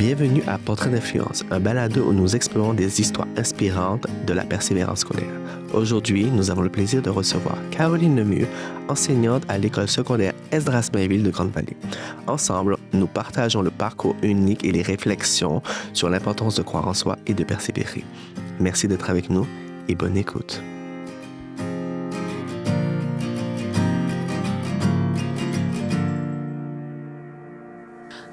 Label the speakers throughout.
Speaker 1: Bienvenue à Portrait d'influence, un balado où nous explorons des histoires inspirantes de la persévérance scolaire. Aujourd'hui, nous avons le plaisir de recevoir Caroline Lemieux, enseignante à l'école secondaire Esdras-Mainville de Grande-Vallée. Ensemble, nous partageons le parcours unique et les réflexions sur l'importance de croire en soi et de persévérer. Merci d'être avec nous et bonne écoute.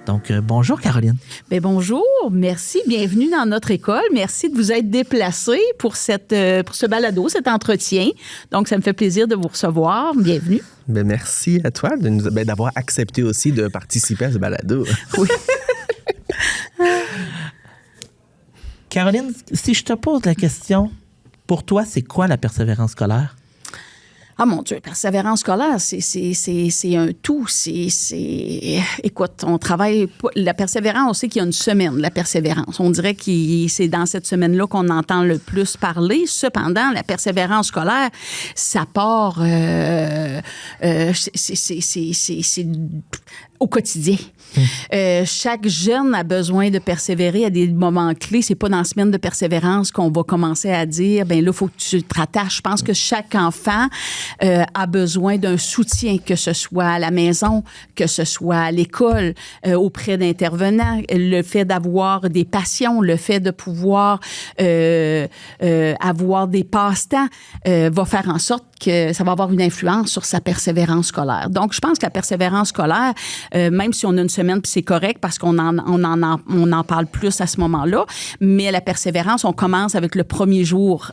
Speaker 2: Donc, bonjour Caroline.
Speaker 3: Bien, bonjour, merci, bienvenue dans notre école. Merci de vous être déplacée pour ce balado, cet entretien. Donc, ça me fait plaisir de vous recevoir. Bienvenue.
Speaker 1: Ben, merci à toi d'avoir accepté aussi de participer à ce balado.
Speaker 3: Oui.
Speaker 2: Caroline, si je te pose la question, pour toi, c'est quoi la persévérance scolaire?
Speaker 3: Ah mon Dieu, persévérance scolaire, c'est un tout. Écoute, on travaille... La persévérance, on sait qu'il y a une semaine, la persévérance. On dirait que c'est dans cette semaine-là qu'on entend le plus parler. Cependant, la persévérance scolaire, ça part... c'est au quotidien. Chaque jeune a besoin de persévérer à des moments clés. C'est pas dans la semaine de persévérance qu'on va commencer à dire, ben là, il faut que tu te rattaches. Je pense que chaque enfant a besoin d'un soutien, que ce soit à la maison, que ce soit à l'école, auprès d'intervenants. Le fait d'avoir des passions, le fait de pouvoir avoir des passe-temps va faire en sorte que ça va avoir une influence sur sa persévérance scolaire. Donc, je pense que la persévérance scolaire, même si on a une semaine, puis c'est correct parce qu'on en parle plus à ce moment-là, mais la persévérance, on commence avec le premier jour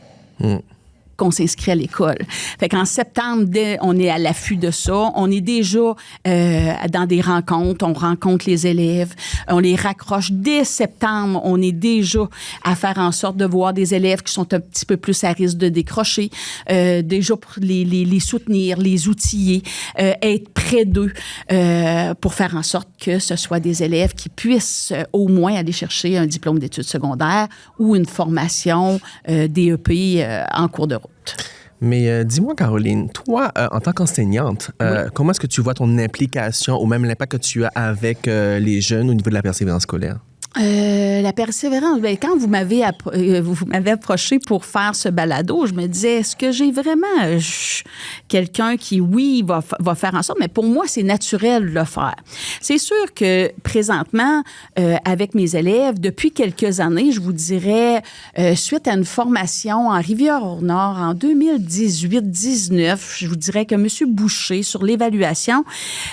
Speaker 3: qu'on s'inscrit à l'école. Fait qu'en septembre, on est à l'affût de ça. On est déjà dans des rencontres. On rencontre les élèves. On les raccroche. Dès septembre, on est déjà à faire en sorte de voir des élèves qui sont un petit peu plus à risque de décrocher. Déjà pour les soutenir, les outiller, être près d'eux pour faire en sorte que ce soit des élèves qui puissent au moins aller chercher un diplôme d'études secondaires ou une formation DEP en cours de route.
Speaker 1: Mais dis-moi, Caroline, toi, en tant qu'enseignante,
Speaker 3: oui.
Speaker 1: Comment est-ce que tu vois ton implication ou même l'impact que tu as avec les jeunes au niveau de la persévérance scolaire?
Speaker 3: La persévérance, bien, quand vous m'avez approché pour faire ce balado, je me disais, est-ce que j'ai vraiment quelqu'un qui, oui, va faire en sorte, mais pour moi, c'est naturel de le faire. C'est sûr que présentement, avec mes élèves, depuis quelques années, je vous dirais, suite à une formation en Rivière-au-Nord en 2018-19, je vous dirais que M. Boucher, sur l'évaluation,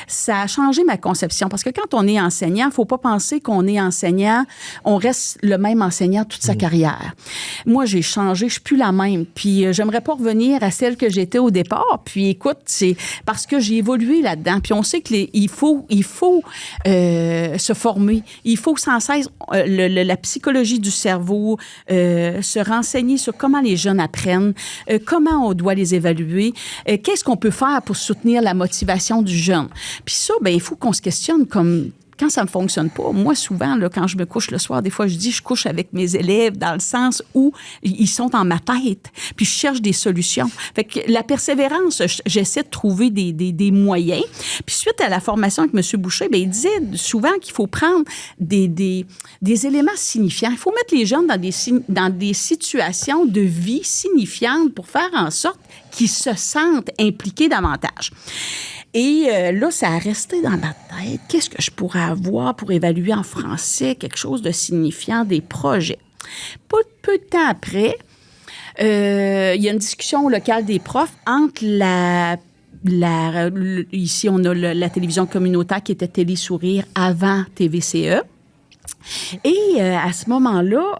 Speaker 3: ça a changé ma conception. Parce que quand on est enseignant, il ne faut pas penser qu'on est enseignant, on reste le même enseignant toute sa carrière. Moi, j'ai changé, je suis plus la même. Puis, j'aimerais pas revenir à celle que j'étais au départ. Puis, écoute, c'est parce que j'ai évolué là-dedans. Puis, on sait qu'il faut se former. Il faut sans cesse la psychologie du cerveau, se renseigner sur comment les jeunes apprennent, comment on doit les évaluer, qu'est-ce qu'on peut faire pour soutenir la motivation du jeune. Puis ça, ben il faut qu'on se questionne comme... Quand ça ne fonctionne pas, moi, souvent, là, quand je me couche le soir, des fois, je dis je couche avec mes élèves dans le sens où ils sont en ma tête, puis je cherche des solutions. Fait que la persévérance, j'essaie de trouver des moyens. Puis suite à la formation avec M. Boucher, bien, il disait souvent qu'il faut prendre des éléments signifiants. Il faut mettre les jeunes dans des situations de vie signifiantes pour faire en sorte qu'ils se sentent impliqués davantage. Et là, ça a resté dans ma tête. Qu'est-ce que je pourrais avoir pour évaluer en français quelque chose de signifiant des projets? Peu de temps après, il y a une discussion au local des profs entre ici, on a la télévision communautaire qui était Télé Sourire avant TVCE. Et à ce moment-là,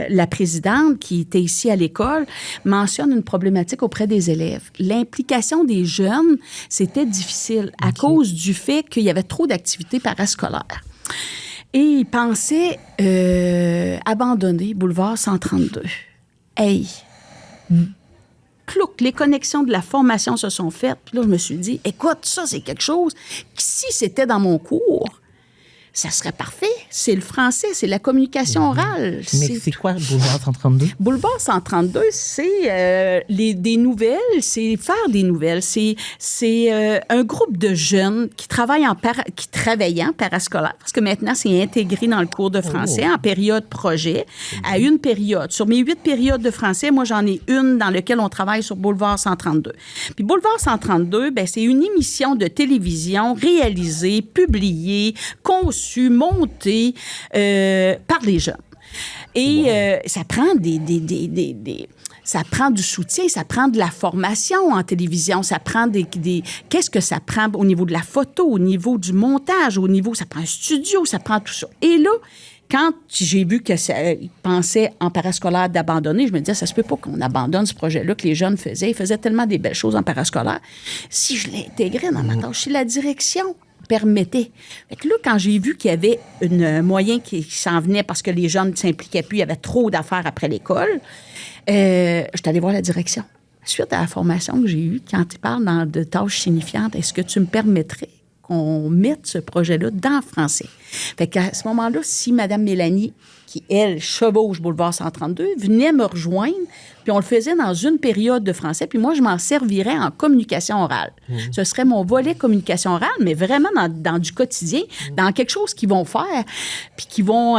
Speaker 3: la présidente qui était ici à l'école mentionne une problématique auprès des élèves. L'implication des jeunes, c'était difficile à cause du fait qu'il y avait trop d'activités parascolaires. Et ils pensaient abandonner Boulevard 132. Hey! Clouc, les connexions de la formation se sont faites. Puis là, je me suis dit, écoute, ça, c'est quelque chose que si c'était dans mon cours, ça serait parfait. C'est le français, c'est la communication orale.
Speaker 2: Mais c'est quoi Boulevard 132?
Speaker 3: Boulevard 132, c'est des nouvelles, c'est faire des nouvelles. C'est un groupe de jeunes qui travaillent qui travaillaient en parascolaire, parce que maintenant, c'est intégré dans le cours de français en période projet, à une période. Sur mes 8 périodes de français, moi, j'en ai une dans laquelle on travaille sur Boulevard 132. Puis Boulevard 132, ben, c'est une émission de télévision réalisée, publiée, conçue, montée par les jeunes. Et ça prend ça prend du soutien, ça prend de la formation en télévision, ça prend qu'est-ce que ça prend au niveau de la photo, au niveau du montage, ça prend un studio, ça prend tout ça. Et là, quand j'ai vu qu'ils pensaient en parascolaire d'abandonner, je me disais, ça se peut pas qu'on abandonne ce projet-là que les jeunes faisaient. Ils faisaient tellement des belles choses en parascolaire. Si je l'intégrais dans ma tâche, si la direction permettait. Fait que là, quand j'ai vu qu'il y avait un moyen qui s'en venait parce que les jeunes ne s'impliquaient plus, il y avait trop d'affaires après l'école, je suis allée voir la direction. Suite à la formation que j'ai eue, quand ils parlent de tâches signifiantes, est-ce que tu me permettrais qu'on mette ce projet-là dans le français? Fait qu'à ce moment-là, si Mme Mélanie, qui, elle, chevauche Boulevard 132, venait me rejoindre, puis on le faisait dans une période de français, puis moi, je m'en servirais en communication orale. Ce serait mon volet communication orale, mais vraiment dans du quotidien, dans quelque chose qu'ils vont faire, puis qu'ils vont...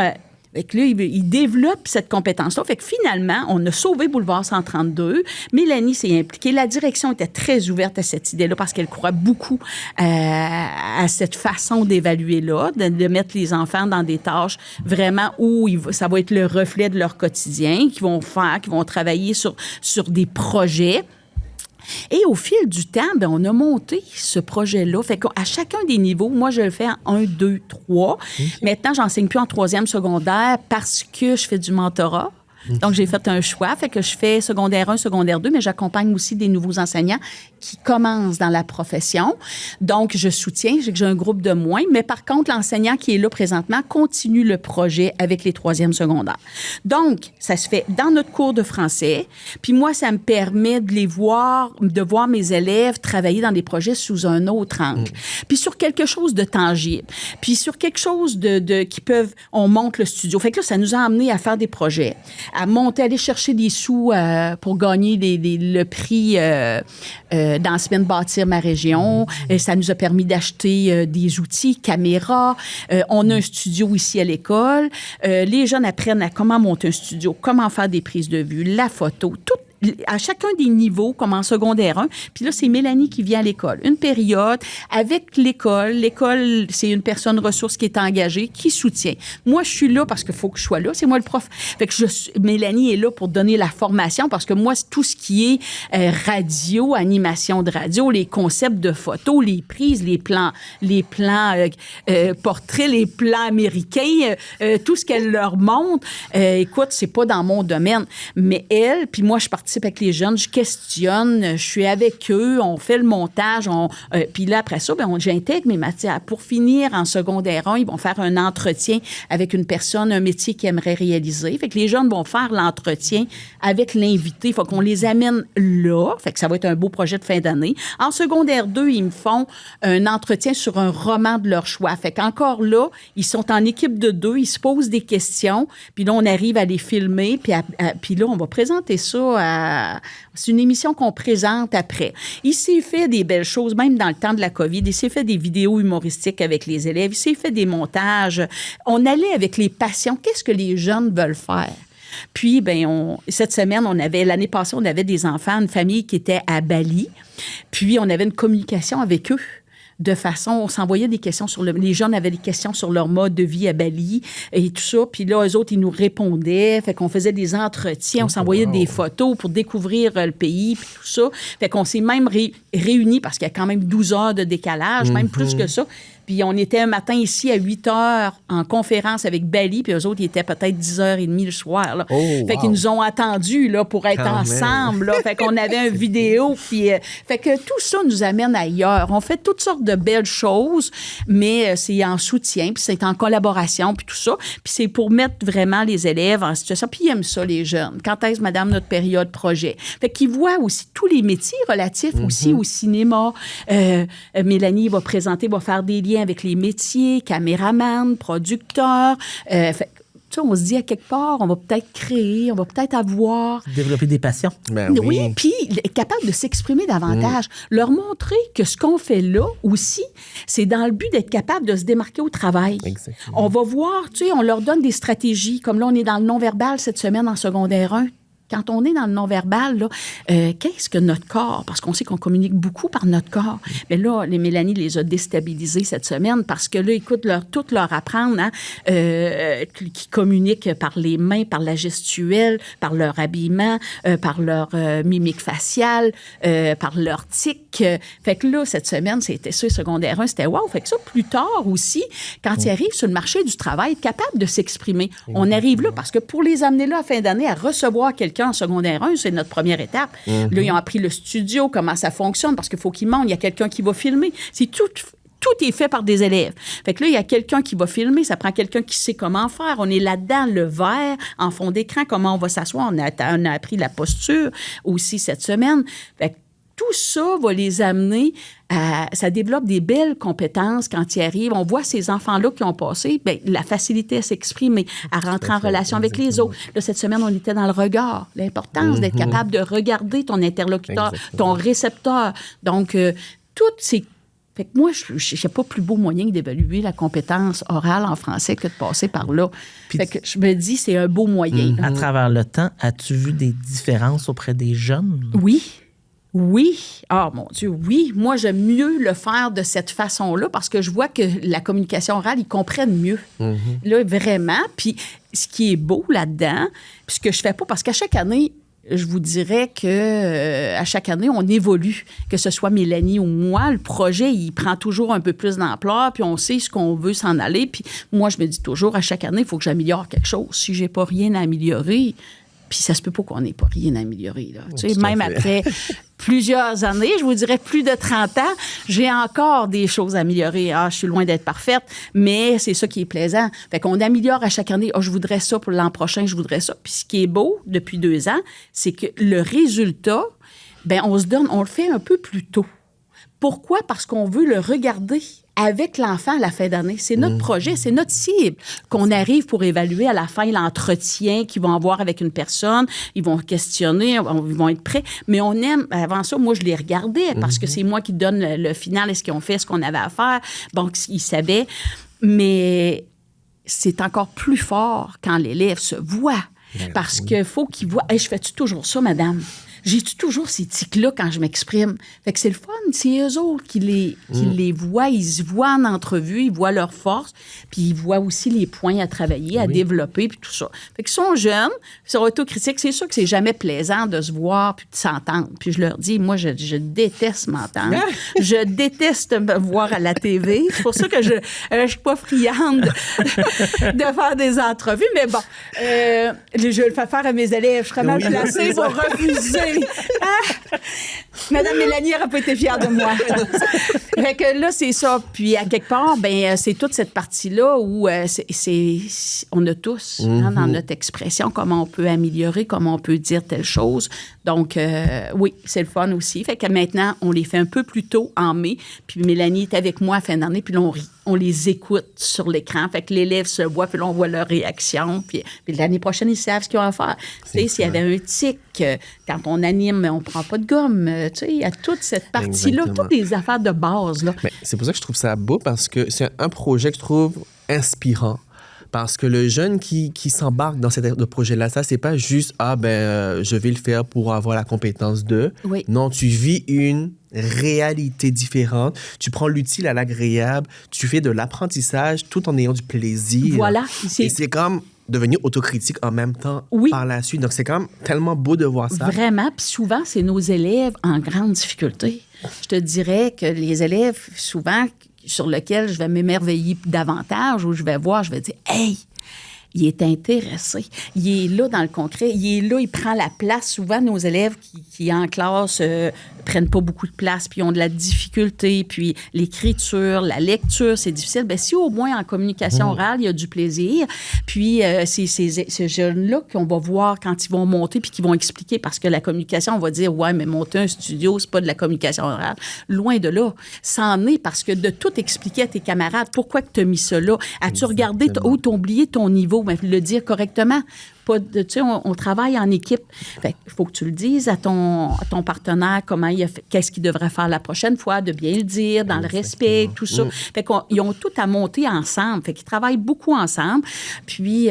Speaker 3: Fait que là, ils développent cette compétence-là. Fait que finalement, on a sauvé Boulevard 132. Mélanie s'est impliquée. La direction était très ouverte à cette idée-là parce qu'elle croit beaucoup à cette façon d'évaluer-là, de mettre les enfants dans des tâches vraiment où ça va être le reflet de leur quotidien, qu'ils vont travailler sur des projets. Et au fil du temps, ben, on a monté ce projet-là. Fait qu'à chacun des niveaux, moi, je le fais en 1, 2, 3. Okay. Maintenant, j'enseigne plus en 3e secondaire parce que je fais du mentorat. Donc, j'ai fait un choix. Fait que je fais secondaire 1, secondaire 2, mais j'accompagne aussi des nouveaux enseignants qui commencent dans la profession. Donc, je soutiens. J'ai un groupe de moins. Mais par contre, l'enseignant qui est là présentement continue le projet avec les 3e secondaires. Donc, ça se fait dans notre cours de français. Puis moi, ça me permet de voir mes élèves travailler dans des projets sous un autre angle. Puis sur quelque chose de tangible. Puis sur quelque chose on monte le studio. Fait que là, ça nous a amené à faire des projets, à aller chercher des sous pour gagner le prix dans la semaine Bâtir ma région. Ça nous a permis d'acheter des outils, caméras. On a un studio ici à l'école. Les jeunes apprennent à comment monter un studio, comment faire des prises de vue, la photo, tout. À chacun des niveaux, comme en secondaire 1. Puis là, c'est Mélanie qui vient à l'école. Une période avec l'école. L'école, c'est une personne ressource qui est engagée, qui soutient. Moi, je suis là parce qu'il faut que je sois là. C'est moi le prof. Fait que Mélanie est là pour donner la formation parce que moi, c'est tout ce qui est radio, animation de radio, les concepts de photos, les prises, les plans portraits, les plans américains, tout ce qu'elle leur montre. Écoute, c'est pas dans mon domaine. Mais elle, puis moi, je participe avec les jeunes, je questionne, je suis avec eux, on fait le montage, puis là, après ça, j'intègre mes matières. Pour finir, en secondaire 1, ils vont faire un entretien avec une personne, un métier qu'ils aimeraient réaliser. Fait que les jeunes vont faire l'entretien avec l'invité. Il faut qu'on les amène là. Fait que ça va être un beau projet de fin d'année. En secondaire 2, ils me font un entretien sur un roman de leur choix. Fait qu'encore là, ils sont en équipe de 2, ils se posent des questions, puis là, on arrive à les filmer, puis là, on va présenter ça c'est une émission qu'on présente après. Il s'est fait des belles choses, même dans le temps de la COVID. Il s'est fait des vidéos humoristiques avec les élèves. Il s'est fait des montages. On allait avec les passions. Qu'est-ce que les jeunes veulent faire? Puis, cette semaine, l'année passée, on avait des enfants, une famille qui était à Bali. Puis, on avait une communication avec eux. De façon, on s'envoyait des questions les jeunes avaient des questions sur leur mode de vie à Bali et tout ça. Puis là, eux autres, ils nous répondaient. Fait qu'on faisait des entretiens, on s'envoyait des photos pour découvrir le pays, puis tout ça. Fait qu'on s'est même réunis parce qu'il y a quand même 12 heures de décalage, même plus que ça. Puis on était un matin ici à 8 heures en conférence avec Bali, puis eux autres, ils étaient peut-être 10h30 le soir. Là. Fait qu'ils nous ont attendus là, pour être ensemble. Là. Fait qu'on avait une vidéo. Puis, fait que tout ça nous amène ailleurs. On fait toutes sortes de belles choses, mais c'est en soutien, puis c'est en collaboration, puis tout ça. Puis c'est pour mettre vraiment les élèves en situation. Puis ils aiment ça, les jeunes. Quand est-ce, madame, notre période projet? Fait qu'ils voient aussi tous les métiers relatifs aussi au cinéma. Mélanie va faire des liens lien avec les métiers, caméraman, producteur. On se dit à quelque part, on va peut-être créer, on va peut-être avoir...
Speaker 2: Développer des passions.
Speaker 1: Ben oui.
Speaker 3: Oui, puis être capable de s'exprimer davantage. Leur montrer que ce qu'on fait là aussi, c'est dans le but d'être capable de se démarquer au travail.
Speaker 1: Exactement.
Speaker 3: On va voir, on leur donne des stratégies. Comme là, on est dans le non-verbal cette semaine en secondaire 1. Quand on est dans le non-verbal, là, qu'est-ce que notre corps? Parce qu'on sait qu'on communique beaucoup par notre corps. Mais là, Mélanie les a déstabilisés cette semaine parce que là, écoute, tout leur apprendre, qui communiquent par les mains, par la gestuelle, par leur habillement, par leur mimique faciale, par leur tic. Fait que là, cette semaine, c'était ça, secondaire 1, c'était wow. Fait que ça, plus tard aussi, quand ils arrivent sur le marché du travail, être capable de s'exprimer. On arrive là parce que pour les amener là à fin d'année à recevoir quelqu'un en secondaire 1, c'est notre première étape. Là, ils ont appris le studio, comment ça fonctionne, parce qu'il faut qu'ils montent, il y a quelqu'un qui va filmer. C'est tout est fait par des élèves. Fait que là, il y a quelqu'un qui va filmer, ça prend quelqu'un qui sait comment faire. On est là-dedans, le verre, en fond d'écran, comment on va s'asseoir. On a appris la posture aussi cette semaine. Fait que tout ça va les amener ça développe des belles compétences quand ils arrivent. On voit ces enfants-là qui ont passé la facilité à s'exprimer, à rentrer en relation avec les autres. Là, cette semaine, on était dans le regard. L'importance d'être capable de regarder ton interlocuteur, ton récepteur. Donc, toutes ces... Fait que moi, je n'ai pas plus beau moyen que d'évaluer la compétence orale en français que de passer par là. Fait que je me dis, c'est un beau moyen.
Speaker 2: À travers le temps, as-tu vu des différences auprès des jeunes?
Speaker 3: Oui. Ah, mon Dieu, oui. Moi, j'aime mieux le faire de cette façon-là parce que je vois que la communication orale, ils comprennent mieux. Là, vraiment. Puis, ce qui est beau là-dedans, puis ce que je fais pas, parce qu'à chaque année, je vous dirais que à chaque année, on évolue. Que ce soit Mélanie ou moi, le projet, il prend toujours un peu plus d'ampleur, puis on sait ce qu'on veut s'en aller. Puis moi, je me dis toujours, à chaque année, il faut que j'améliore quelque chose. Si j'ai pas rien à améliorer... Puis ça se peut pas qu'on n'ait pas rien à améliorer. Là. Tu sais, même après plusieurs années, je vous dirais plus de 30 ans, j'ai encore des choses à améliorer. Ah, je suis loin d'être parfaite, mais c'est ça qui est plaisant. Fait qu'on améliore à chaque année. Ah, je voudrais ça pour l'an prochain, je voudrais ça. Puis ce qui est beau depuis 2 ans, c'est que le résultat, on le fait un peu plus tôt. Pourquoi? Parce qu'on veut le regarder avec l'enfant à la fin d'année. C'est notre projet, c'est notre cible qu'on arrive pour évaluer à la fin l'entretien qu'ils vont avoir avec une personne. Ils vont questionner, ils vont être prêts. Mais on aime, avant ça, moi, je les regardais parce que c'est moi qui donne le final et ce qu'ils ont fait, ce qu'on avait à faire. Bon, ils savaient. Mais c'est encore plus fort quand l'élève se voit. Parce qu'il faut qu'il voit, hey, je fais-tu toujours ça, madame? J'ai-tu toujours ces tics-là quand je m'exprime? Fait que c'est le fun. C'est eux autres qui les voient. Ils se voient en entrevue, ils voient leurs forces, puis ils voient aussi les points à travailler, à développer, puis tout ça. Fait qu'ils sont jeunes, ils sont autocritiques. C'est sûr que c'est jamais plaisant de se voir puis de s'entendre. Puis je leur dis, moi, je déteste m'entendre. Je déteste me voir à la TV. C'est pour ça que je suis pas friande de faire des entrevues. Mais bon, je le fais faire à mes élèves. Je serais mal placée pour refuser. Madame Mélanie n'aurait pas été fière de moi. Fait que là, c'est ça. Puis, à quelque part, c'est toute cette partie-là où on a tous, dans notre expression, comment on peut améliorer, comment on peut dire telle chose. Donc, oui, c'est le fun aussi. Fait que maintenant, on les fait un peu plus tôt en mai. Puis, Mélanie est avec moi à fin d'année, puis là, on rit. On les écoute sur l'écran. Fait que l'élève se voit, puis là, on voit leur réaction. Puis l'année prochaine, ils savent ce qu'ils ont à faire. Tu sais, s'il y avait un tic, quand on anime, on prend pas de gomme. Tu sais, il y a toute cette partie-là, toutes les affaires de base, là.
Speaker 1: Mais c'est pour ça que je trouve ça beau, parce que c'est un projet que je trouve inspirant. Parce que le jeune qui s'embarque dans ce projet-là, ça, c'est pas juste « je vais le faire pour avoir la compétence de ».
Speaker 3: Oui.
Speaker 1: Non, tu vis une réalité différente. Tu prends l'utile à l'agréable. Tu fais de l'apprentissage tout en ayant du plaisir.
Speaker 3: Voilà.
Speaker 1: Et c'est comme devenir autocritique en même temps par la suite. Donc, c'est quand même tellement beau de voir ça.
Speaker 3: Vraiment. Puis souvent, c'est nos élèves en grande difficulté. Je te dirais que les élèves, souvent, sur lesquels je vais m'émerveiller davantage, où je vais voir, je vais dire « Hey! » il est intéressé. Il est là dans le concret. Il est là, il prend la place. Souvent, nos élèves qui en classe, prennent pas beaucoup de place, puis ont de la difficulté, puis l'écriture, la lecture, c'est difficile. Bien, si au moins en communication orale, il y a du plaisir, puis ces jeunes-là qu'on va voir quand ils vont monter, puis qui vont expliquer, parce que la communication, on va dire, ouais, mais monter un studio, c'est pas de la communication orale. Loin de là. C'en est parce que de tout expliquer à tes camarades, pourquoi que tu as mis ça là? As-tu regardé où t'as oublié ton niveau? Bien, le dire correctement. Pas de, tu sais, on travaille en équipe. Fait qu'il faut que tu le dises à ton partenaire comment il a fait, qu'est-ce qu'il devrait faire la prochaine fois, de bien le dire, dans le respect, tout ça. Fait qu'ils ont tout à monter ensemble. Fait qu'ils travaillent beaucoup ensemble. Puis,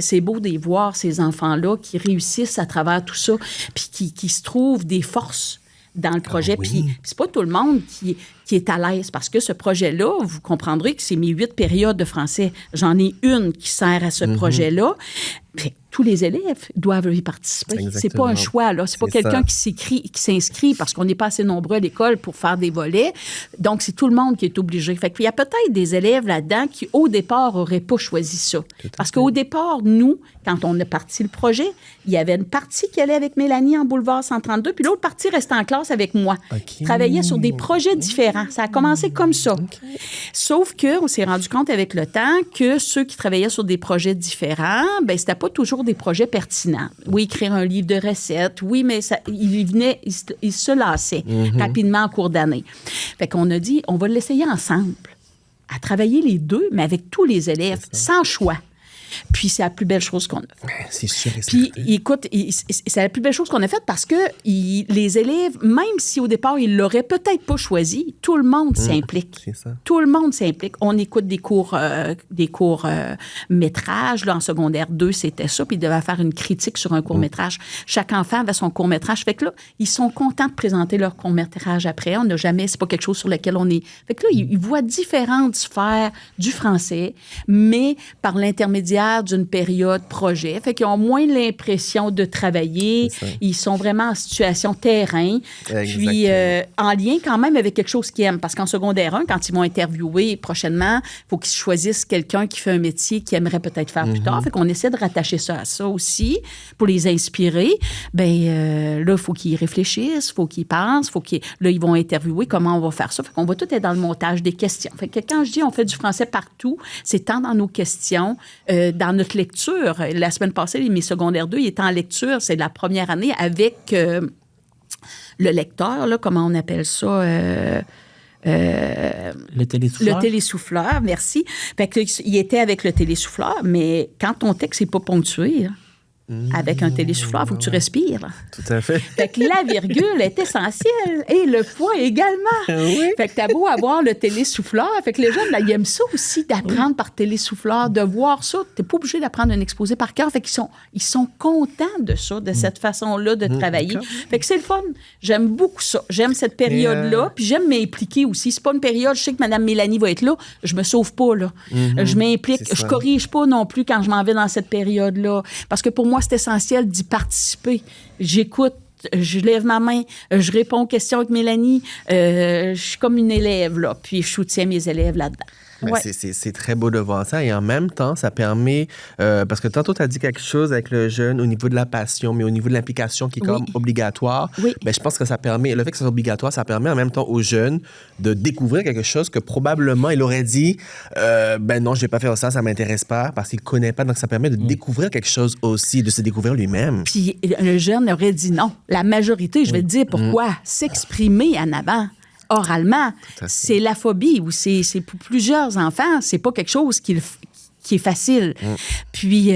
Speaker 3: c'est beau de les voir, ces enfants-là, qui réussissent à travers tout ça, puis qui se trouvent des forces dans le projet. Puis c'est pas tout le monde qui est à l'aise parce que ce projet-là, vous comprendrez que c'est mes 8 périodes de français. J'en ai une qui sert à ce projet-là. Puis tous les élèves doivent y participer.
Speaker 1: Exactement.
Speaker 3: C'est pas un choix, là. C'est pas quelqu'un qui s'inscrit parce qu'on n'est pas assez nombreux à l'école pour faire des volets. Donc, c'est tout le monde qui est obligé. Fait qu'il y a peut-être des élèves là-dedans qui, au départ, n'auraient pas choisi ça. Parce qu'au départ, nous, quand on a parti le projet, il y avait une partie qui allait avec Mélanie en boulevard 132, puis l'autre partie restait en classe avec moi. Qui travaillait sur des projets différents. Ça a commencé comme ça. Sauf qu'on s'est rendu compte avec le temps que ceux qui travaillaient sur des projets différents, bien, c'était pas toujours des projets pertinents. Oui, écrire un livre de recettes, oui, mais il se lassait rapidement en cours d'année. Fait qu'on a dit, on va l'essayer ensemble, à travailler les deux, mais avec tous les élèves, sans choix. Puis c'est la plus belle chose qu'on a faite.
Speaker 1: C'est sûr.
Speaker 3: Puis écoute, c'est la plus belle chose qu'on a faite parce que les élèves, même si au départ, ils l'auraient peut-être pas choisi, tout le monde s'implique.
Speaker 1: C'est ça.
Speaker 3: Tout le monde s'implique. On écoute des cours métrage. Là, en secondaire 2, c'était ça. Puis ils devaient faire une critique sur un court-métrage. Chaque enfant avait son court-métrage. Fait que là, ils sont contents de présenter leur court-métrage après. On n'a jamais, c'est pas quelque chose sur lequel on est. Fait que là, ils voient différentes sphères du français, mais par l'intermédiaire d'une période projet. Fait qu'ils ont moins l'impression de travailler. Ils sont vraiment en situation terrain. Puis, en lien quand même avec quelque chose qu'ils aiment. Parce qu'en secondaire 1, quand ils vont interviewer prochainement, il faut qu'ils choisissent quelqu'un qui fait un métier qu'ils aimeraient peut-être faire plus tard. Fait qu'on essaie de rattacher ça à ça aussi pour les inspirer. Bien, là, il faut qu'ils réfléchissent, il faut qu'ils pensent, là, ils vont interviewer comment on va faire ça. Fait qu'on va tout être dans le montage des questions. Fait que quand je dis on fait du français partout, c'est tant dans nos questions, dans notre lecture. La semaine passée, mes secondaires 2, ils étaient en lecture. C'est la première année avec le lecteur, là, comment on appelle ça?
Speaker 2: Le télésouffleur.
Speaker 3: Le télésouffleur, merci. Fait que, il était avec le télésouffleur, mais quand ton texte n'est pas ponctué, avec un télésouffleur, il faut que tu respires.
Speaker 1: Tout à fait.
Speaker 3: Fait que la virgule est essentielle et le point également.
Speaker 1: Oui.
Speaker 3: Fait que t'as beau avoir le télésouffleur. Fait que les jeunes, là, ils aiment ça aussi d'apprendre par télésouffleur, de voir ça. T'es pas obligé d'apprendre un exposé par cœur. Fait qu'ils sont contents de ça, de cette façon-là de travailler. Fait que c'est le fun. J'aime beaucoup ça. J'aime cette période-là. Puis j'aime m'impliquer aussi. C'est pas une période, je sais que Mme Mélanie va être là. Je me sauve pas, là. Je m'implique. Je corrige pas non plus quand je m'en vais dans cette période-là. Parce que pour moi, c'est essentiel d'y participer. J'écoute, je lève ma main, je réponds aux questions avec Mélanie. Je suis comme une élève, là, puis je soutiens mes élèves là-dedans.
Speaker 1: Ouais. C'est très beau de voir ça. Et en même temps, ça permet... parce que tantôt, tu as dit quelque chose avec le jeune au niveau de la passion, mais au niveau de l'implication qui est comme obligatoire.
Speaker 3: Oui.
Speaker 1: Ben, je pense que ça permet... Le fait que ça soit obligatoire, ça permet en même temps aux jeunes de découvrir quelque chose que probablement il aurait dit ben non, je vais pas faire ça, ça m'intéresse pas, parce qu'il connaît pas. Donc, ça permet de découvrir quelque chose aussi, de se découvrir lui-même.
Speaker 3: Puis le jeune aurait dit non. La majorité, je vais te dire pourquoi. S'exprimer en avant. Oralement, c'est la phobie ou c'est pour plusieurs enfants, c'est pas quelque chose qui est facile. Puis,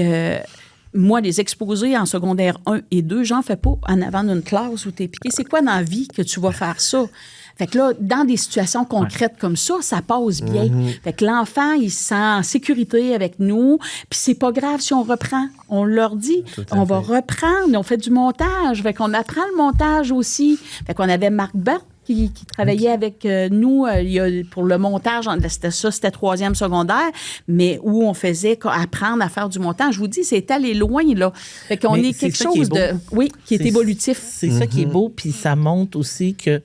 Speaker 3: moi, les exposés en secondaire 1 et 2, j'en fais pas en avant d'une classe où t'es piqué. C'est quoi dans la vie que tu vas faire ça? Fait que là, dans des situations concrètes comme ça passe bien. Fait que l'enfant, il se sent en sécurité avec nous. Puis c'est pas grave si on reprend. On leur dit, on va reprendre. On fait du montage. Fait qu'on apprend le montage aussi. Fait qu'on avait Marc Berthe qui travaillait avec nous pour le montage. C'était 3e secondaire, mais où on faisait apprendre à faire du montage. Je vous dis, c'est allé loin, là. Fait qu'on est quelque chose qui est évolutif.
Speaker 2: C'est ça qui est beau, puis ça montre aussi que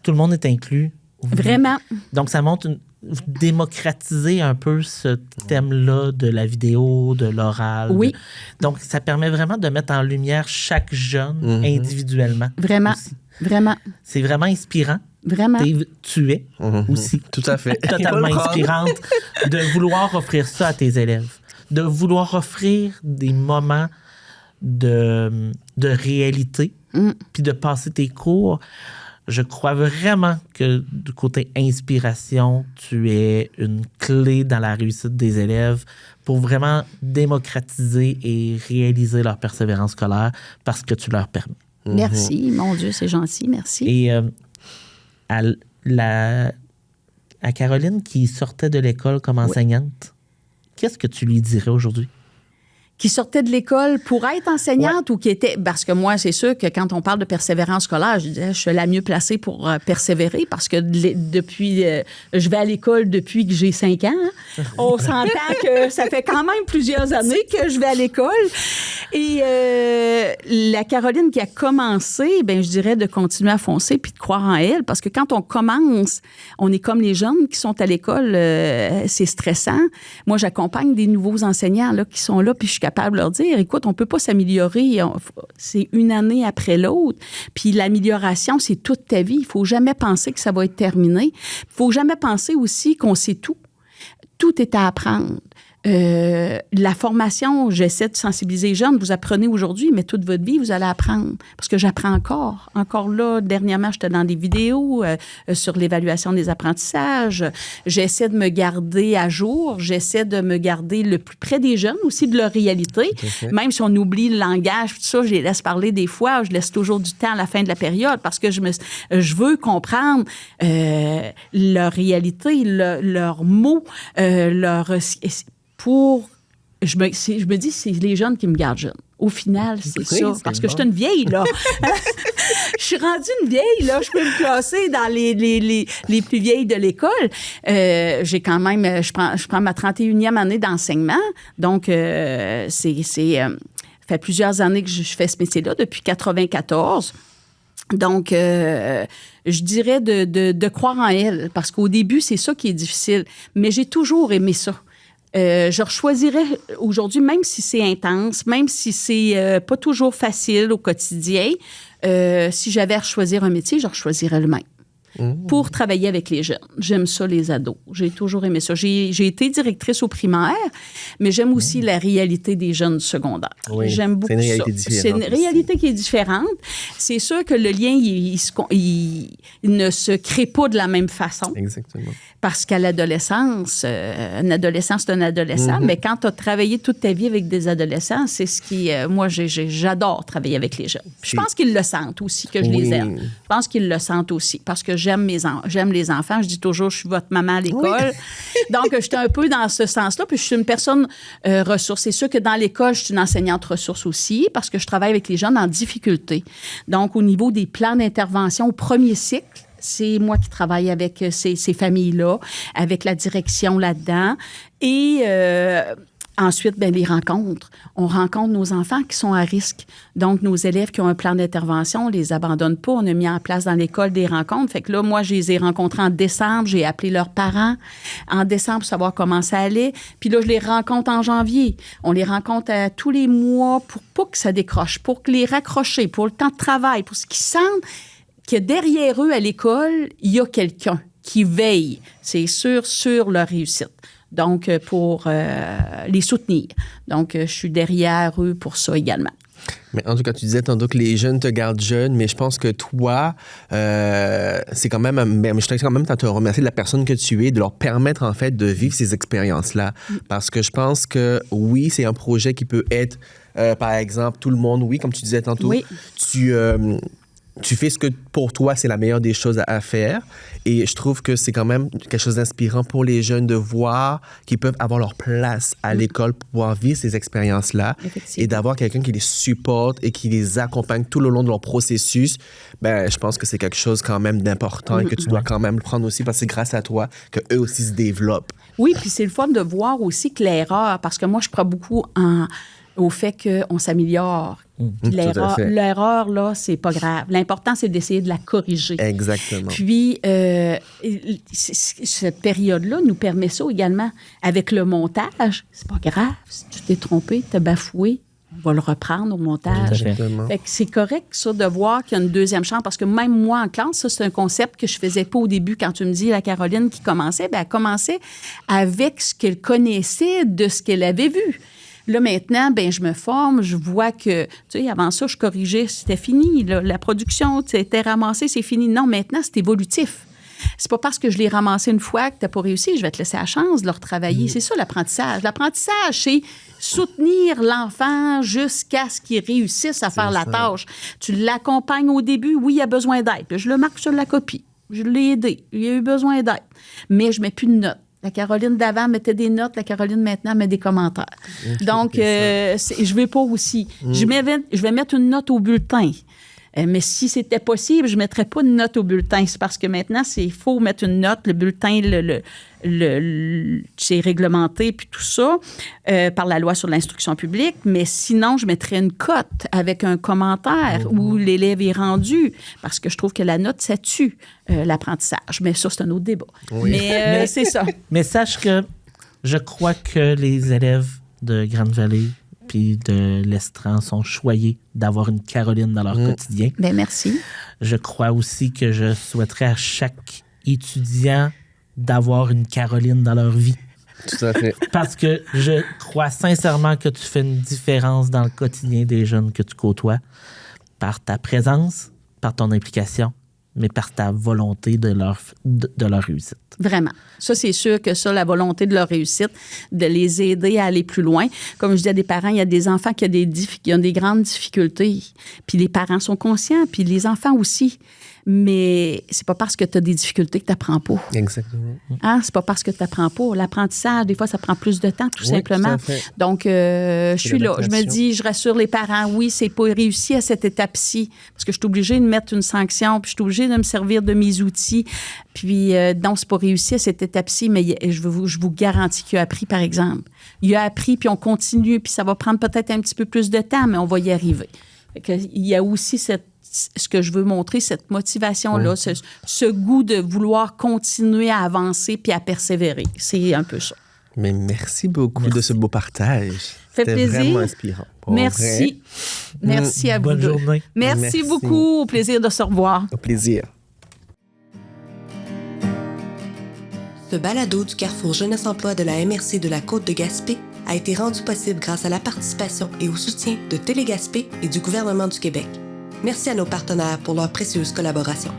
Speaker 2: tout le monde est inclus.
Speaker 3: Vraiment.
Speaker 2: Donc, ça montre vous démocratisez un peu ce thème-là de la vidéo, de l'oral.
Speaker 3: Oui.
Speaker 2: Donc, ça permet vraiment de mettre en lumière chaque jeune individuellement.
Speaker 3: Vraiment,
Speaker 2: aussi.
Speaker 3: vraiment.
Speaker 2: C'est vraiment inspirant.
Speaker 3: Vraiment.
Speaker 2: Tu es aussi.
Speaker 1: Tout à fait.
Speaker 2: Totalement inspirante de vouloir offrir ça à tes élèves. De vouloir offrir des moments de réalité, puis de passer tes cours. Je crois vraiment que du côté inspiration, tu es une clé dans la réussite des élèves pour vraiment démocratiser et réaliser leur persévérance scolaire parce que tu leur permets.
Speaker 3: Merci, mon Dieu, c'est gentil, merci.
Speaker 2: Et à Caroline qui sortait de l'école comme enseignante, qu'est-ce que tu lui dirais aujourd'hui?
Speaker 3: Qui sortait de l'école pour être enseignante ou qui était... Parce que moi, c'est sûr que quand on parle de persévérance scolaire, je disais, je suis la mieux placée pour persévérer parce que depuis... je vais à l'école depuis que j'ai 5 ans. Hein. On s'entend que ça fait quand même plusieurs années que je vais à l'école. Et la Caroline qui a commencé, ben je dirais de continuer à foncer puis de croire en elle parce que quand on commence, on est comme les jeunes qui sont à l'école, c'est stressant. Moi, j'accompagne des nouveaux enseignants là, qui sont là puis je suis capable de leur dire, écoute, on peut pas s'améliorer. C'est une année après l'autre. Puis l'amélioration, c'est toute ta vie. Il faut jamais penser que ça va être terminé. Il faut jamais penser aussi qu'on sait tout. Tout est à apprendre. La formation, j'essaie de sensibiliser les jeunes. Vous apprenez aujourd'hui, mais toute votre vie, vous allez apprendre. Parce que j'apprends encore. Encore là, dernièrement, j'étais dans des vidéos sur l'évaluation des apprentissages. J'essaie de me garder à jour. J'essaie de me garder le plus près des jeunes, aussi de leur réalité. Même si on oublie le langage, tout ça, je les laisse parler des fois. Je laisse toujours du temps à la fin de la période parce que je veux comprendre leur réalité, leurs mots, je me dis, c'est les jeunes qui me gardent jeune. Au final, c'est ça. Parce que je suis une vieille, là. Je suis rendue une vieille, là. Je peux me classer dans les plus vieilles de l'école. J'ai quand même... Je prends ma 31e année d'enseignement. Donc, ça fait plusieurs années que je fais ce métier-là, depuis 1994. Donc, je dirais de croire en elle. Parce qu'au début, c'est ça qui est difficile. Mais j'ai toujours aimé ça. Je choisirais aujourd'hui, même si c'est intense, même si c'est pas toujours facile au quotidien, si j'avais à choisir un métier, je choisirais le même. Pour travailler avec les jeunes. J'aime ça, les ados. J'ai toujours aimé ça. J'ai été directrice au primaire, mais j'aime aussi la réalité des jeunes du secondaire.
Speaker 1: Oui,
Speaker 3: j'aime beaucoup
Speaker 1: c'est une réalité
Speaker 3: ça.
Speaker 1: différente.
Speaker 3: C'est une réalité qui est différente. C'est sûr que le lien, il ne se crée pas de la même façon.
Speaker 1: Exactement.
Speaker 3: Parce qu'à l'adolescence, un adolescent, c'est un adolescent, mais quand tu as travaillé toute ta vie avec des adolescents, c'est ce qui... moi, j'adore travailler avec les jeunes. Je pense qu'ils le sentent aussi, que je les aime. Je pense qu'ils le sentent aussi, parce que j'aime les enfants. Je dis toujours, je suis votre maman à l'école. Donc, j'étais un peu dans ce sens-là. Puis, je suis une personne ressource. C'est sûr que dans l'école, je suis une enseignante ressource aussi, parce que je travaille avec les jeunes en difficulté. Donc, au niveau des plans d'intervention au premier cycle, c'est moi qui travaille avec ces familles-là, avec la direction là-dedans. Et ensuite, bien, les rencontres. On rencontre nos enfants qui sont à risque. Donc, nos élèves qui ont un plan d'intervention, on ne les abandonne pas. On a mis en place dans l'école des rencontres. Fait que là, moi, je les ai rencontrés en décembre. J'ai appelé leurs parents en décembre pour savoir comment ça allait. Puis là, je les rencontre en janvier. On les rencontre tous les mois pour pas que ça décroche, pour les raccrocher, pour le temps de travail, pour ce qu'ils sentent que derrière eux, à l'école, il y a quelqu'un qui veille, c'est sûr, sur leur réussite. Donc, pour les soutenir. Donc, je suis derrière eux pour ça également.
Speaker 1: Mais en tout cas, tu disais tantôt que les jeunes te gardent jeune, mais je pense que toi, c'est quand même... je tiens quand même à te remercier de la personne que tu es, de leur permettre, en fait, de vivre ces expériences-là. Parce que je pense que, oui, c'est un projet qui peut être, par exemple, tout le monde, oui, comme tu disais tantôt,
Speaker 3: oui.
Speaker 1: Tu fais ce que pour toi, c'est la meilleure des choses à faire. Et je trouve que c'est quand même quelque chose d'inspirant pour les jeunes de voir qu'ils peuvent avoir leur place à l'école pour pouvoir vivre ces expériences-là et d'avoir quelqu'un qui les supporte et qui les accompagne tout le long de leur processus. Ben, je pense que c'est quelque chose quand même d'important et que tu dois quand même prendre aussi parce que c'est grâce à toi qu'eux aussi se développent.
Speaker 3: Oui, puis c'est le fun de voir aussi que l'erreur, parce que moi, je crois beaucoup en au fait qu'on s'améliore. Puis l'erreur, là, c'est pas grave. L'important, c'est d'essayer de la corriger.
Speaker 1: Exactement.
Speaker 3: Puis, cette période-là nous permet ça également. Avec le montage, c'est pas grave. Si tu t'es trompé, t'as bafoué, on va le reprendre au montage.
Speaker 1: Exactement.
Speaker 3: Fait que c'est correct, ça, de voir qu'il y a une deuxième chance. Parce que même moi, en classe, ça, c'est un concept que je faisais pas au début. Quand tu me dis la Caroline qui commençait, bien, elle commençait avec ce qu'elle connaissait de ce qu'elle avait vu. Là, maintenant, ben je me forme, je vois que, tu sais, avant ça, je corrigeais, c'était fini. Là, la production, c'était ramassé, c'est fini. Non, maintenant, c'est évolutif. C'est pas parce que je l'ai ramassé une fois que tu n'as pas réussi, je vais te laisser la chance de le retravailler. C'est ça, l'apprentissage. L'apprentissage, c'est soutenir l'enfant jusqu'à ce qu'il réussisse à faire la tâche. Tu l'accompagnes au début, oui, il a besoin d'aide. Puis je le marque sur la copie. Je l'ai aidé. Il a eu besoin d'aide. Mais je ne mets plus de notes. La Caroline d'avant mettait des notes, la Caroline maintenant met des commentaires. Donc, je ne vais pas aussi. Je vais mettre une note au bulletin. Mais si c'était possible, je ne mettrais pas de note au bulletin. C'est parce que maintenant, il faut mettre une note. Le bulletin, c'est réglementé, puis tout ça, par la loi sur l'instruction publique. Mais sinon, je mettrais une cote avec un commentaire où l'élève est rendu. Parce que je trouve que la note, ça tue l'apprentissage. Mais ça, c'est un autre débat. Oui. Mais c'est ça.
Speaker 2: Mais sache que je crois que les élèves de Grande-Vallée puis de l'Estran sont choyés d'avoir une Caroline dans leur quotidien.
Speaker 3: Bien, merci.
Speaker 2: Je crois aussi que je souhaiterais à chaque étudiant d'avoir une Caroline dans leur vie.
Speaker 1: Tout à fait.
Speaker 2: Parce que je crois sincèrement que tu fais une différence dans le quotidien des jeunes que tu côtoies par ta présence, par ton implication, mais par ta volonté de leur réussite.
Speaker 3: Vraiment. Ça, c'est sûr que ça, la volonté de leur réussite, de les aider à aller plus loin. Comme je dis à des parents, il y a des enfants qui ont des grandes difficultés. Puis les parents sont conscients, puis les enfants aussi. Mais c'est pas parce que tu as des difficultés que tu n'apprends pas.
Speaker 1: Exactement.
Speaker 3: Hein? C'est pas parce que tu n'apprends pas. L'apprentissage, des fois, ça prend plus de temps, tout simplement.
Speaker 1: Tout à fait.
Speaker 3: Donc, je suis là. Je me dis, je rassure les parents, oui, c'est pas réussi à cette étape-ci. Parce que je suis obligée de mettre une sanction, puis je suis obligée de me servir de mes outils. Puis, donc, c'est pas réussi à cette étape-ci, mais je vous garantis qu'il a appris, par exemple. Il a appris, puis on continue, puis ça va prendre peut-être un petit peu plus de temps, mais on va y arriver. Fait que, il y a aussi ce que je veux montrer, cette motivation-là, ce goût de vouloir continuer à avancer puis à persévérer. C'est un peu ça.
Speaker 1: Mais merci beaucoup de ce beau partage.
Speaker 3: Fait plaisir.
Speaker 1: C'était vraiment inspirant.
Speaker 3: Merci. Merci à vous
Speaker 2: Bonne
Speaker 3: deux.
Speaker 2: journée.
Speaker 3: Merci beaucoup. Au plaisir de se revoir.
Speaker 1: Au plaisir.
Speaker 4: Ce balado du Carrefour Jeunesse Emploi de la MRC de la Côte-de-Gaspé a été rendu possible grâce à la participation et au soutien de Télé-Gaspé et du gouvernement du Québec. Merci à nos partenaires pour leur précieuse collaboration.